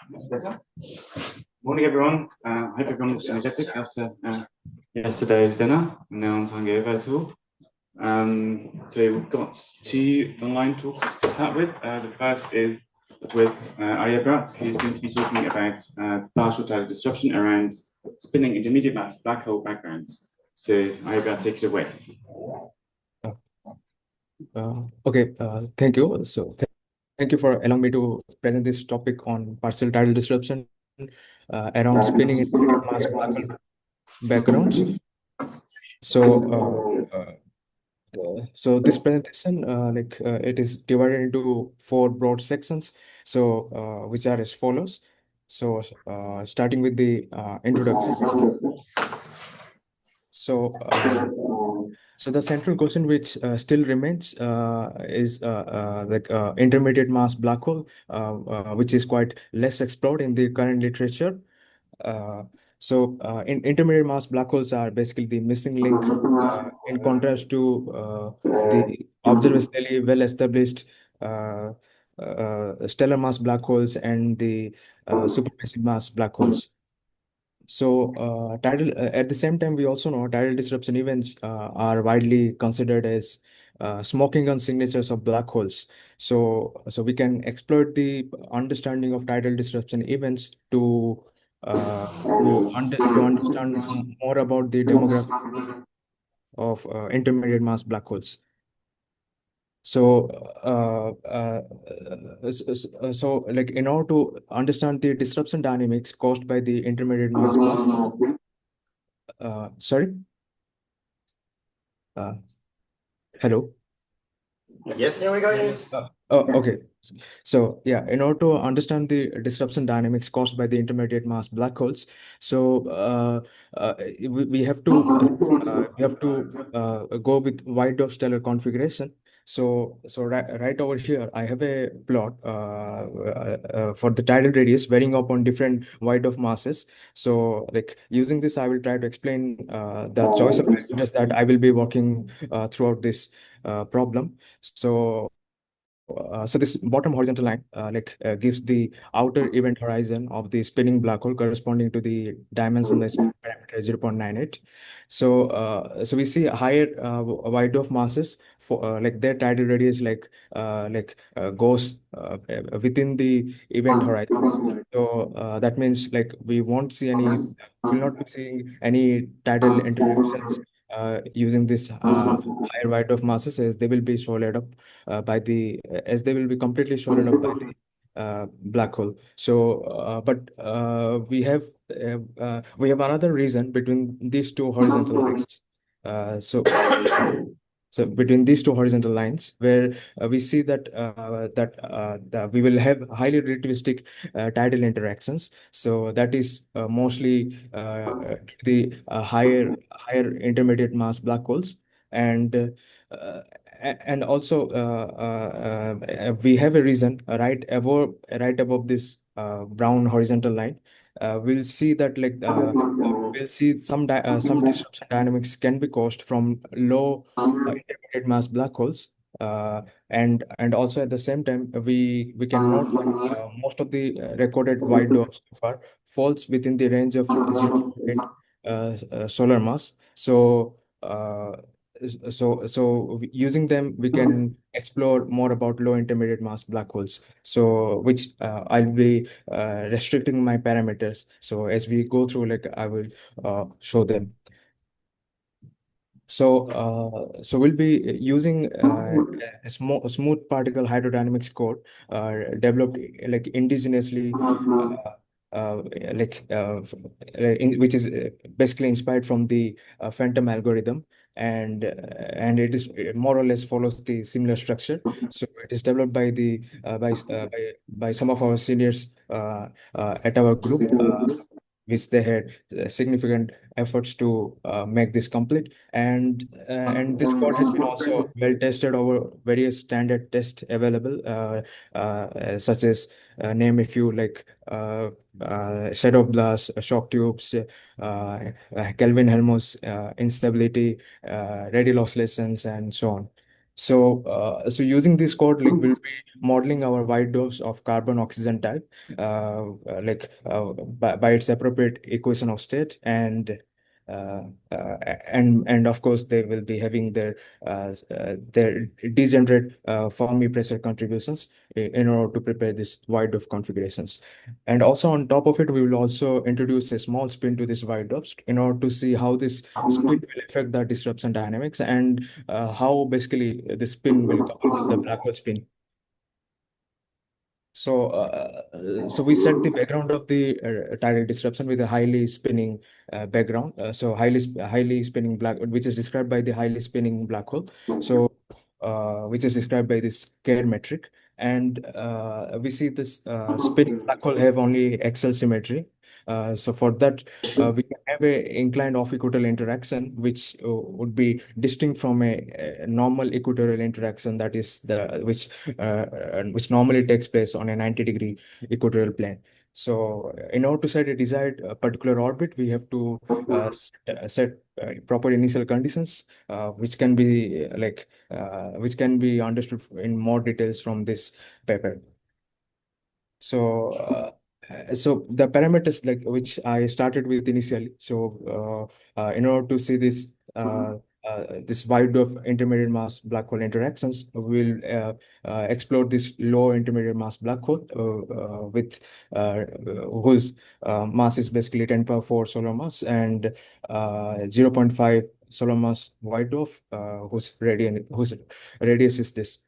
Better. Morning, everyone. I hope everyone is energetic after yesterday's dinner and now it's hungover at all. So we've got two online talks to start with. The first is with Aryabrat, who's going to be talking about partial tidal disruption around spinning intermediate mass black hole backgrounds. So Aryabrat, take it away. Okay, thank you. Thank you for allowing me to present this topic on partial tidal disruption around spinning intermediate mass black hole backgrounds. So this presentation, it is divided into four broad sections. Which are as follows. Starting with the introduction. So the central question which still remains is intermediate mass black hole, which is quite less explored in the current literature. In intermediate mass black holes are basically the missing link in contrast to the observationally well-established stellar mass black holes and the supermassive mass black holes. At the same time, we also know tidal disruption events are widely considered as smoking gun signatures of black holes. So we can exploit the understanding of tidal disruption events to understand more about the demography of intermediate mass black holes. In order to understand the disruption dynamics caused by the intermediate mass black hole, sorry. Hello. Yes, here we go. Okay. In order to understand the disruption dynamics caused by the intermediate mass black holes, we have to go with White Dwarf stellar configuration. Right over here, I have a plot for the tidal radius varying upon different White Dwarf masses. Using this, I will try to explain the choice of parameters that I will be working throughout this problem. So this bottom horizontal line gives the outer event horizon of the spinning black hole corresponding to the dimensionless parameter 0.98. So we see higher White dwarf masses for their tidal radius goes within the event horizon. So that means we won't see any, will not be seeing any tidal interactions using this higher White dwarf masses, as they will be swallowed up as they will be completely swallowed up by the black hole. We have another reason between these two horizontal lines. Uh, so so between these two horizontal lines, where we see that we will have highly relativistic tidal interactions. So that is mostly the higher intermediate mass black holes, and uh, and also we have a reason right above this brown horizontal line. We'll see that we'll see some disruption dynamics can be caused from low intermediate mass black holes, and also at the same time we can note that most of the recorded white dwarfs so far falls within the range of 0.8 solar mass. Using them, we can explore more about low intermediate mass black holes. So which I'll be restricting my parameters. So as we go through, I will show them. So we'll be using a smooth particle hydrodynamics code developed indigenously, uh, uh, like uh, f- which is basically inspired from the phantom algorithm, and it is more or less follows the similar structure. So it is developed by the by some of our seniors at our group. Which they had significant efforts to make this complete, and this code has been also well tested over various standard tests available, such as name a few, shadow blast, shock tubes, Kelvin-Helmholtz instability, radial oscillations, and so on. So using this code link, we'll be modeling our white dwarfs of carbon oxygen type, by its appropriate equation of state, uh, and of course they will be having their degenerate Fermi pressure contributions in order to prepare this white dwarf configurations. And also on top of it, we will also introduce a small spin to this white dwarfs in order to see how this spin will affect the disruption dynamics, and how basically the spin will couple with the black hole spin. So we set the background of the tidal disruption with a highly spinning background. So highly spinning black, which is described by the highly spinning black hole. So which is described by this Kerr metric. And we see this spinning black hole have only axial symmetry. So for that, we can have a inclined off-equatorial interaction, which would be distinct from a normal equatorial interaction, that is which normally takes place on a 90-degree equatorial plane. So in order to set a desired particular orbit, we have to set proper initial conditions, which can be understood in more details from this paper. So the parameters like which I started with initially. In order to see this white dwarf intermediate mass black hole interactions, we'll explore this low intermediate mass black hole with whose mass is basically 10 power 4 solar mass, and 0.5 solar mass white dwarf, whose radius is this.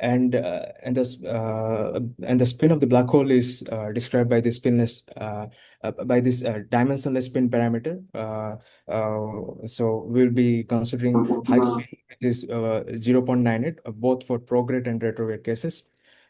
And the spin of the black hole is described by this dimensionless spin parameter. So we'll be considering high spin, which is 0.98, both for prograde and retrograde cases.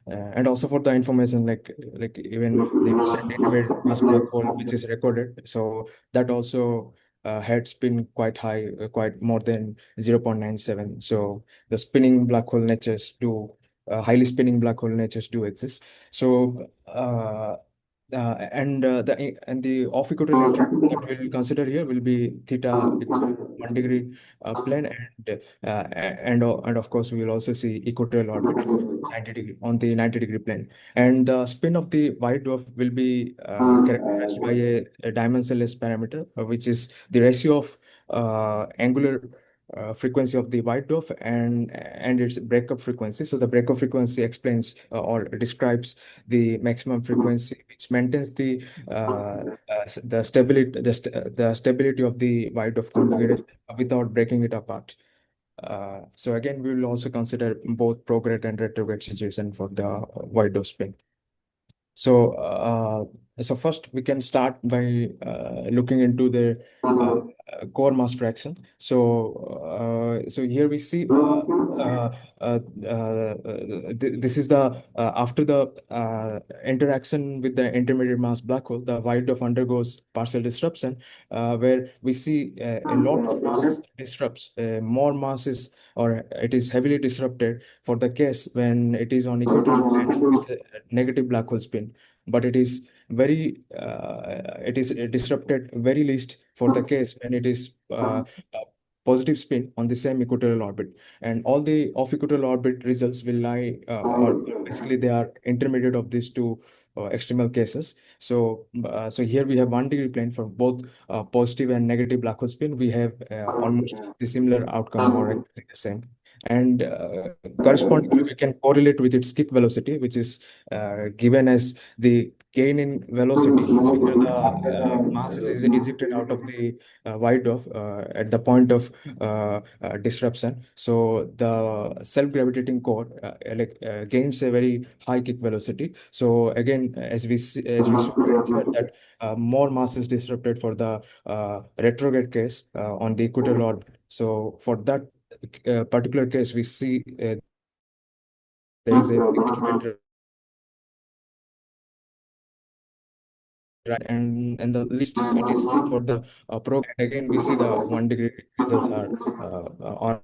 And also for the information, like even the intermediate mass black hole, which is recorded, so that also had spin quite high, quite more than 0.97. So the spinning black hole natures do highly spinning black hole natures do exist. So and the off-equatorial interaction that we'll consider here will be theta equal to 1 degree plane, and of course we will also see equatorial orbit 90 degree on the 90-degree plane. And the spin of the white dwarf will be characterized by a dimensionless parameter, which is the ratio of angular frequency of the white dwarf and its breakup frequency. So the breakup frequency explains or describes the maximum frequency, which maintains the stability of the white dwarf configuration without breaking it apart. So again, we will also consider both prograde and retrograde situation for the white dwarf spin. So first we can start by looking into the core mass fraction. So here we see this is the after the interaction with the intermediate mass black hole, the white dwarf undergoes partial disruption, where we see a lot of mass disrupts. More mass is, or it is heavily disrupted for the case when it is on equatorial plane with a negative black hole spin, but it is disrupted very least for the case when it is positive spin on the same equatorial orbit. And all the off equatorial orbit results will lie, or basically they are intermediate of these two extremal cases. So here we have 1 degree plane for both positive and negative black hole spin. We have almost the similar outcome, or exactly the same. And correspondingly, we can correlate with its kick velocity, which is given as the gain in velocity after the mass is ejected out of the white dwarf at the point of disruption. So the self-gravitating core gains a very high kick velocity. So again, as we saw here, that more mass is disrupted for the retrograde case on the equatorial orbit. So for that particular case, we see there is a significant and the least it is for the program. Again, we see the 1 degree results are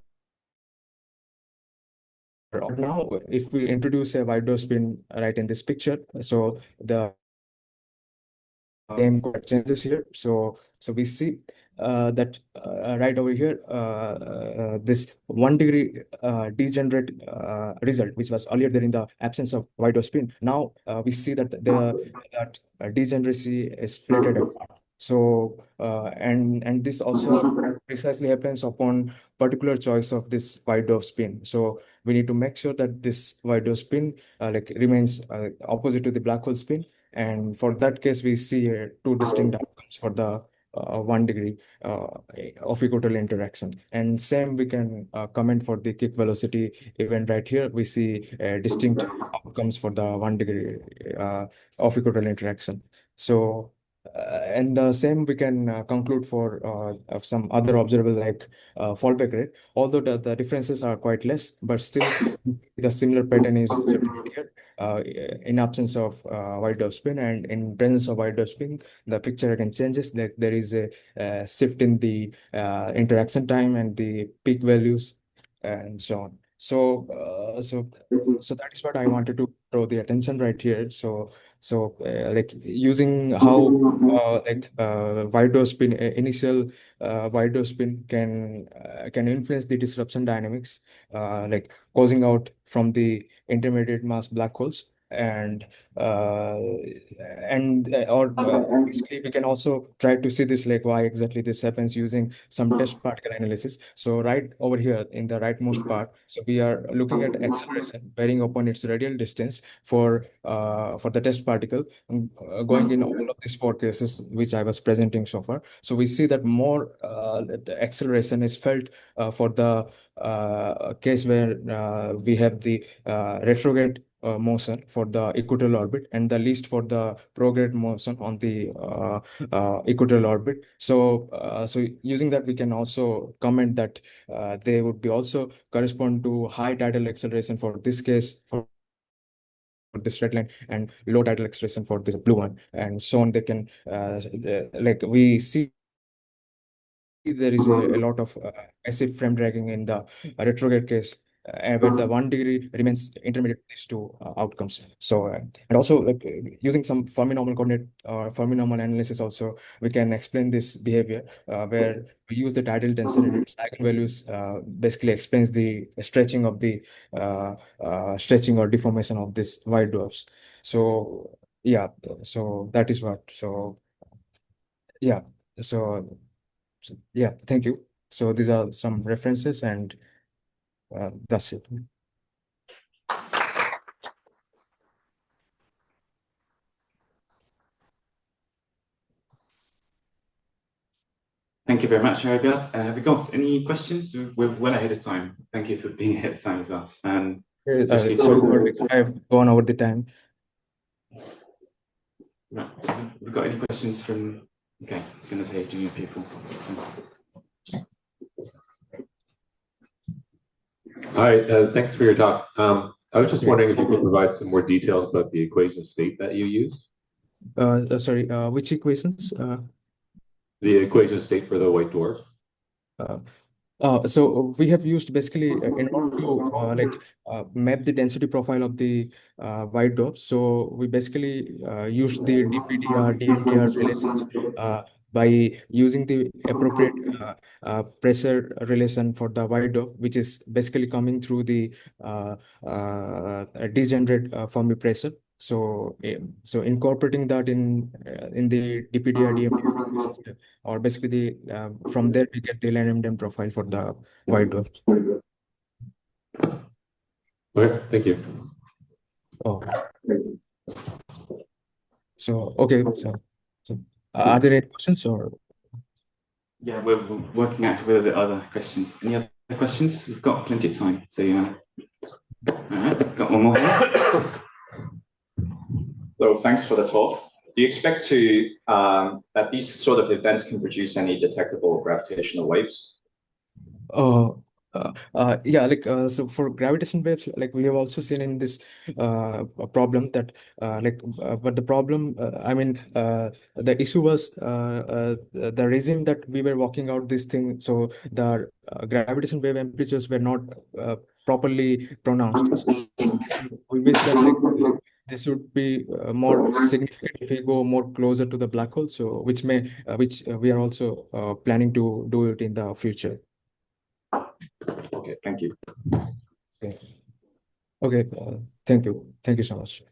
now if we introduce a wider spin right in this picture, so the game changes here. So we see that right over here, this 1 degree degenerate result, which was earlier there in the absence of White Dwarf spin. Now we see that that degeneracy is split apart. So and this also precisely happens upon particular choice of this White Dwarf spin. So we need to make sure that this White Dwarf spin like remains opposite to the black hole spin. And for that case, we see here two distinct outcomes for the 1 degree of equatorial interaction. And same we can comment for the kick velocity event right here. We see distinct outcomes for the 1 degree of equatorial interaction. So and the same we can conclude for of some other observable like fallback rate. Although the differences are quite less, but still the similar pattern is observed here. In absence of White Dwarf spin and in presence of White Dwarf spin, the picture again changes. That there is a shift in the interaction time and the peak values and so on. So that is what I wanted to draw the attention right here. So like using how White Dwarf spin initial White Dwarf spin can influence the disruption dynamics, like causing out from the intermediate mass black holes. And basically we can also try to see this, like why exactly this happens using some test particle analysis. So right over here in the rightmost part, so we are looking at acceleration varying upon its radial distance for the test particle, going in all of these four cases which I was presenting so far. So we see that more the acceleration is felt for the case where we have the retrograde motion for the equatorial orbit and the least for the prograde motion on the equatorial orbit. So using that we can also comment that they would be also correspond to high tidal acceleration for this case for this red line and low tidal acceleration for this blue one, and so on. They can like we see there is a lot of massive frame dragging in the retrograde case, where the 1 degree remains intermediate these two outcomes. So and also like using some Fermi normal coordinate or Fermi normal analysis also we can explain this behavior, where we use the tidal density and its eigenvalues basically explains the stretching of the stretching or deformation of this white dwarfs. So yeah, so that is what. So yeah, so yeah, thank you. So these are some references, and that's it. Thank you very much, Aryabrat. Have we got any questions? We're well ahead of time. Thank you for being ahead of time as well. Especially Sorry, I've gone over the time. Right. Have we got any questions from? Okay, I was going to say junior people. Hi, thanks for your talk. I was just wondering if you could provide some more details about the equation state that you used. Sorry, which equations? The equation state for the white dwarf. So we have used basically in order to map the density profile of the white dwarf. So we basically used the DPDR, DMDR relations by using the appropriate pressure relation for the white dwarf, which is basically coming through the degenerate Fermi pressure. So incorporating that in the DPDR, DMDR system, or basically the from there we get the Lambda profile for the white dwarf. Okay, thank you. Oh, so okay. So are there any questions or? Yeah, we're working out with the other questions. Any other questions? We've got plenty of time. So yeah. All right, got one more here. So thanks for the talk. Do you expect to that these sort of events can produce any detectable gravitational waves? Yeah, like so for gravitational waves, like we have also seen in this problem that but the problem, I mean, the issue was the regime that we were working out this thing. So the gravitational wave amplitudes were not properly pronounced. So we wish that like this would be more significant if we go more closer to the black hole. So which we are also planning to do it in the future. Okay, thank you. Okay. Okay. Thank you. Thank you so much.